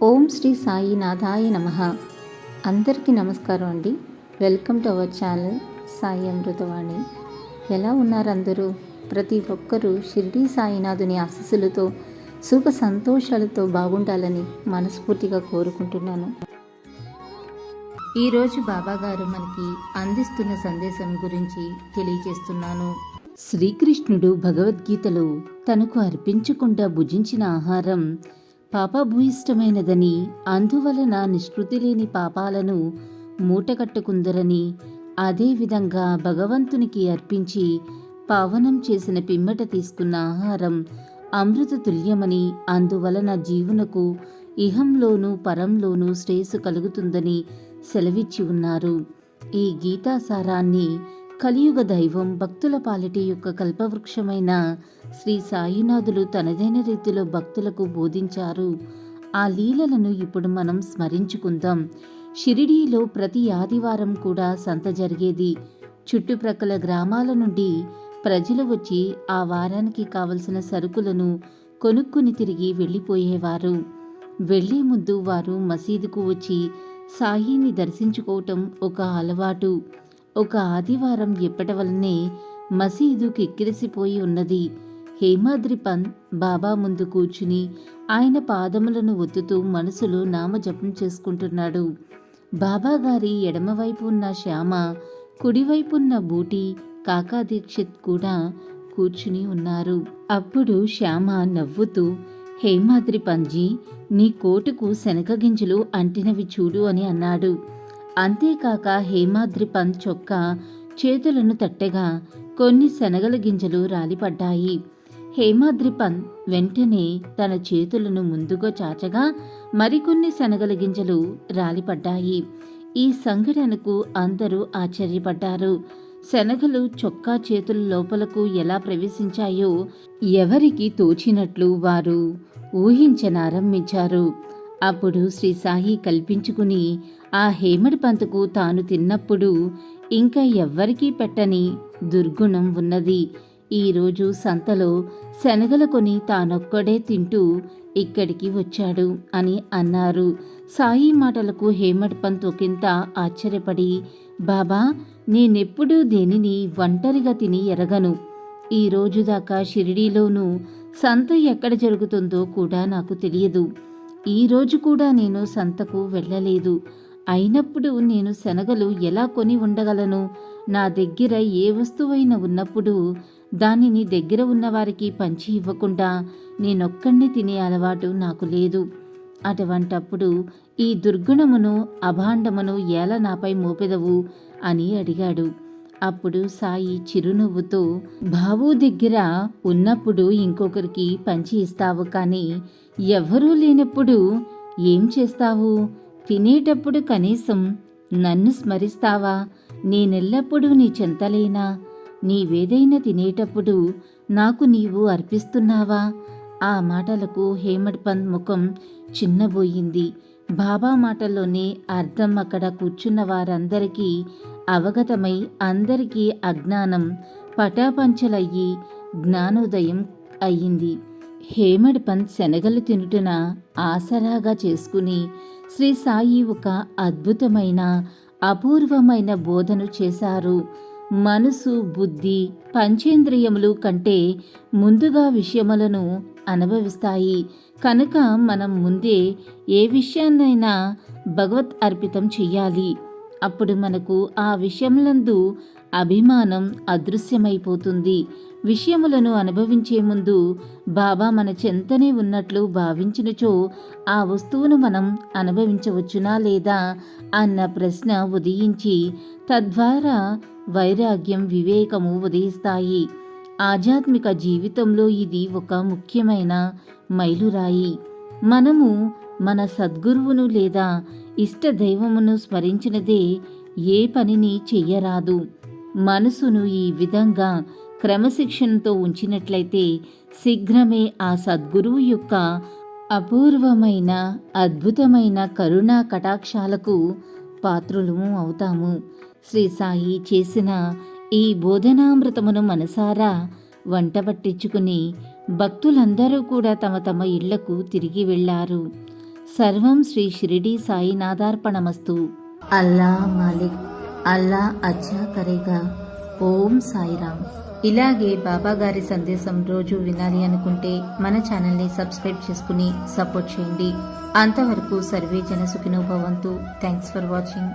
ఓం శ్రీ సాయినాథాయ నమః. అందరికీ నమస్కారం అండి. Welcome to our channel Sai Amruthavani. ఎలా ఉన్నారు అందరూ? ప్రతి ఒక్కరూ షిరిడీ సాయినాథుని ఆశీస్సులతో సుఖ సంతోషాలతో బాగుండాలని మనస్ఫూర్తిగా కోరుకుంటున్నాను. ఈరోజు బాబాగారు మనకి అందిస్తున్న సందేశం గురించి తెలియజేస్తున్నాను. శ్రీకృష్ణుడు భగవద్గీతలో తనకు అర్పించకుండా భుజించిన ఆహారం పాపభూయిష్టమైనదని, అందువలన నిష్కృతి లేని పాపాలను మూటకట్టుకుందరని, అదేవిధంగా భగవంతునికి అర్పించి పావనం చేసిన పిమ్మట తీసుకున్న ఆహారం అమృత తుల్యమని, అందువలన జీవునకు ఇహంలోనూ పరంలోనూ శ్రేయస్సు కలుగుతుందని సెలవిచ్చి ఉన్నారు. ఈ గీతాసారాన్ని కలియుగ దైవం భక్తుల పాలిటి యొక్క కల్పవృక్షమైన శ్రీ సాయినాథులు తనదైన రీతిలో భక్తులకు బోధించారు. ఆ లీలలను ఇప్పుడు మనం స్మరించుకుందాం. షిరిడీలో ప్రతి ఆదివారం కూడా సంత జరిగేది. చుట్టుప్రక్కల గ్రామాల నుండి ప్రజలు వచ్చి ఆ వారానికి కావలసిన సరుకులను కొనుక్కుని తిరిగి వెళ్ళిపోయేవారు. వెళ్లే ముందు వారు మసీదుకు వచ్చి సాయిని దర్శించుకోవటం ఒక అలవాటు. ఒక ఆదివారం ఎప్పటి వల్లనే మసీదు కిక్కిరిసిపోయి ఉన్నది. హేమాద్రి పంత్ బాబా ముందు కూర్చుని ఆయన పాదములను ఒత్తుతూ మనసులో నామజపం చేసుకుంటున్నాడు. బాబాగారి ఎడమవైపు ఉన్న శ్యామ, కుడివైపున్న బూటి, కాకా దీక్షిత్ కూడా కూర్చుని ఉన్నారు. అప్పుడు శ్యామ నవ్వుతూ, హేమాద్రి పంజీ, నీ కోటుకు శనగ గింజలు అంటినవి చూడు అని అన్నాడు. అంతేకాక హేమాద్రి పంత్ చొక్కా చేతులను తట్టగా కొన్ని శనగల గింజలు రాలిపడ్డాయి. హేమాద్రి పంత్ వెంటనే తన చేతులను ముందుగా చాచగా మరికొన్ని శనగల గింజలు రాలిపడ్డాయి. ఈ సంఘటనకు అందరూ ఆశ్చర్యపడ్డారు. శనగలు చొక్కా చేతుల లోపలకు ఎలా ప్రవేశించాయో ఎవరికి తోచినట్లు వారు ఊహించనారంభించారు. అప్పుడు శ్రీ సాయి కల్పించుకుని ఆ హేమడి పంతుకు తాను తిన్నప్పుడు ఇంకా ఎవ్వరికీ పెట్టని దుర్గుణం ఉన్నది. ఈరోజు సంతలో శనగలు కొని తానొక్కడే తింటూ ఇక్కడికి వచ్చాడు అని అన్నారు. సాయి మాటలకు హేమడి పంత్ ఒకంత ఆశ్చర్యపడి, బాబా, నేనెప్పుడూ దేనిని ఒంటరిగా తిని ఎరగను. ఈ రోజు దాకా షిరిడీలోనూ సంత ఎక్కడ జరుగుతుందో కూడా నాకు తెలియదు. ఈ రోజు కూడా నేను సంతకు వెళ్ళలేదు. అయినప్పుడు నేను శనగలు ఎలా కొని ఉండగలను? నా దగ్గర ఏ వస్తువైనా ఉన్నప్పుడు దానిని దగ్గర ఉన్నవారికి పంచి ఇవ్వకుండా నేనొక్కడిని తినే అలవాటు నాకు లేదు. అటువంటప్పుడు ఈ దుర్గుణమును అభాండమును ఎలా నాపై మోపెదవు అని అడిగాడు. అప్పుడు సాయి చిరునవ్వుతో, బావు దగ్గర ఉన్నప్పుడు ఇంకొకరికి పంచి ఇస్తావు, కానీ ఎవ్వరూ లేనప్పుడు ఏం చేస్తావు? తినేటప్పుడు కనీసం నన్ను స్మరిస్తావా? నేనెల్లప్పుడూ నీ చెంతలేనా? నీవేదైనా తినేటప్పుడు నాకు నీవు అర్పిస్తున్నావా? ఆ మాటలకు హేమడ్ పంత్ ముఖం చిన్నబోయింది. బాబా మాటల్లోనే అర్థం అక్కడ కూర్చున్న వారందరికీ అవగతమై అందరికీ అజ్ఞానం పటాపంచలయ్యి జ్ఞానోదయం అయ్యింది. హేమడ్ పంత్ శనగలు తినుటున ఆసరాగా చేసుకుని శ్రీ సాయి ఒక అద్భుతమైన అపూర్వమైన బోధను చేశారు. మనసు, బుద్ధి, పంచేంద్రియములు కంటే ముందుగా విషయములను అనుభవిస్తాయి కనుక మనం ముందే ఏ విషయాన్నైనా భగవత్ అర్పితం చెయ్యాలి. అప్పుడు మనకు ఆ విషయములందు అభిమానం అదృశ్యమైపోతుంది. విషయములను అనుభవించే ముందు బాబా మన చెంతనే ఉన్నట్లు భావించినచో ఆ వస్తువును మనం అనుభవించవచ్చునా లేదా అన్న ప్రశ్న ఉదయించి తద్వారా వైరాగ్యం, వివేకము ఉదయిస్తాయి. ఆధ్యాత్మిక జీవితంలో ఇది ఒక ముఖ్యమైన మైలురాయి. మనము మన సద్గురువును లేదా ఇష్ట దైవమును స్మరించినదే ఏ పనిని చెయ్యరాదు. మనసును ఈ విధంగా క్రమశిక్షణతో ఉంచినట్లయితే శీఘ్రమే ఆ సద్గురువు యొక్క అపూర్వమైన అద్భుతమైన కరుణా కటాక్షాలకు పాత్రులము అవుతాము. శ్రీ సాయి చేసిన ఈ బోధనామృతమును మనసారా వంటబట్టించుకుని భక్తులందరూ కూడా తమ తమ ఇళ్లకు తిరిగి వెళ్లారు. సర్వం శ్రీ షిరిడి సాయినాథార్పణమస్తు. అల్లా మాలిక్, అల్లా అచ్చా కరేగా. ఓం సాయిరామ్. ఇలాగే బాబా గారి సందేశం రోజు వినాలి అనుకుంటే మన ఛానల్ని సబ్స్క్రైబ్ చేసుకుని సపోర్ట్ చేయండి. అంతవరకు సర్వే జన సుఖినో భవంతు. Thanks for watching.